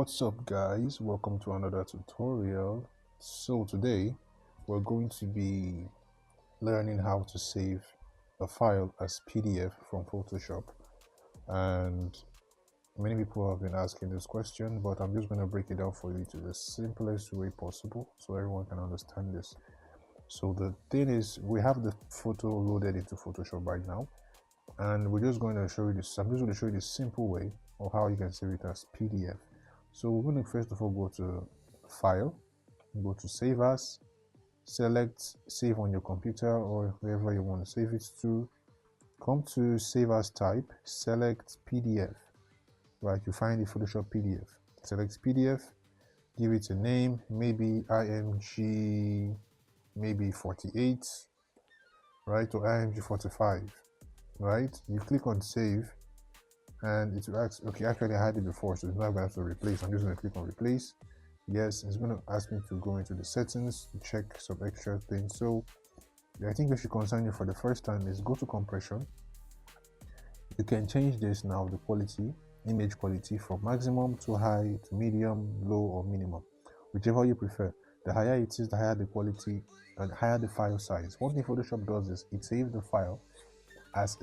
What's up guys, welcome to another tutorial. So today we're going to be learning how to save a file as PDF from Photoshop, and many people have been asking this question, but I'm just going to break it down for you to the simplest way possible so everyone can understand this. So the thing is, we have the photo loaded into Photoshop right now, and we're just going to show you this. I'm just going to show you the simple way of how you can save it as PDF. So we're going to first of all go to File, go to Save As, select Save on your computer or wherever you want to save it to. Come to Save As Type, select PDF. Right, you find the Photoshop PDF. Select PDF, give it a name, maybe IMG, maybe 48, right, or IMG 45. Right, you click on Save, and it will ask, okay, actually I had it before, so it's not going to have to replace. I'm just going to click on Replace. Yes, it's going to ask me to go into the settings to check some extra things. So I think we should concern you for the first time is go to compression. You can change this now, the quality, image quality, from maximum to high to medium, low, or minimum, whichever you prefer. The higher it is, the higher the quality and higher the file size. One thing Photoshop does is it saves the file as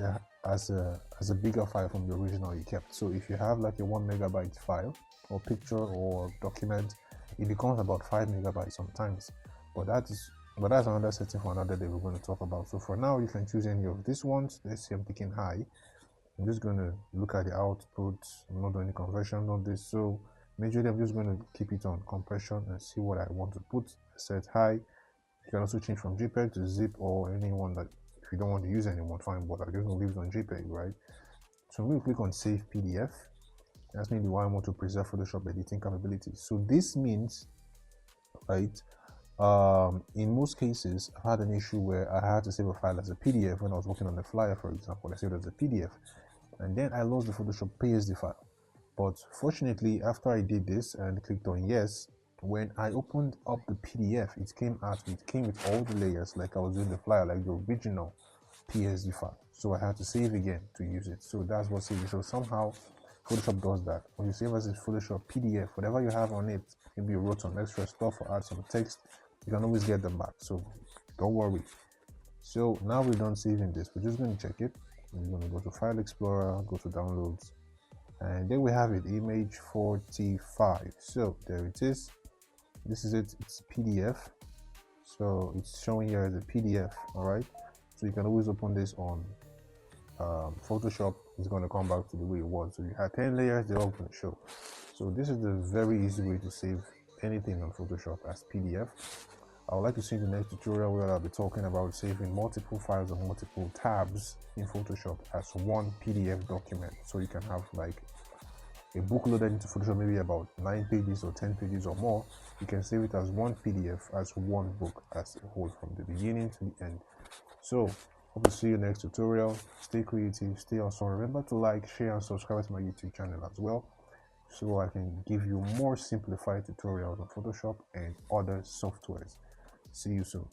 a bigger file from the original you kept. So if you have like a 1 megabyte file or picture or document, it becomes about 5 megabytes sometimes. But that's another setting for another day we're going to talk about. So for now, you can choose any of these ones. Let's say I'm picking high. I'm just going to look at the output. I'm not doing any conversion on this. So majorly I'm just going to keep it on compression and see what I want to put. Set high. You can also change from JPEG to zip or anyone that if you don't want to use anyone, fine, but I just want to leave it on JPEG, right? So I'm going to click on Save PDF. That's mainly why I want to preserve Photoshop editing capabilities. So this means, right, in most cases, I've had an issue where I had to save a file as a PDF when I was working on the flyer, for example. I saved it as a PDF, and then I lost the Photoshop PSD file. But fortunately, after I did this and clicked on yes, when I opened up the PDF, it came with all the layers like I was doing the flyer, like the original PSD file. So I had to save again to use it. So that's what saving. So somehow Photoshop does that. When you save as a Photoshop PDF, whatever you have on it, maybe you wrote some extra stuff or add some text, you can always get them back. So don't worry. So now we're done saving this. We're just going to check it. We're going to go to File Explorer, go to Downloads, and there we have it, image 45. So there it is. This is it. It's PDF. So it's showing here as a PDF. All right. So you can always open this on Photoshop. It's going to come back to the way it was. So you have 10 layers, they're all going to show. So this is the very easy way to save anything on Photoshop as PDF. I would like to see in the next tutorial where I'll be talking about saving multiple files or multiple tabs in Photoshop as one PDF document. So you can have like a book loaded into Photoshop, maybe about 9 pages or 10 pages or more. You can save it as one PDF, as one book as a whole from the beginning to the end. So hope to see you next tutorial. Stay creative, stay awesome. Remember to like, share, and subscribe to my YouTube channel as well, so I can give you more simplified tutorials on Photoshop and other softwares. See you soon.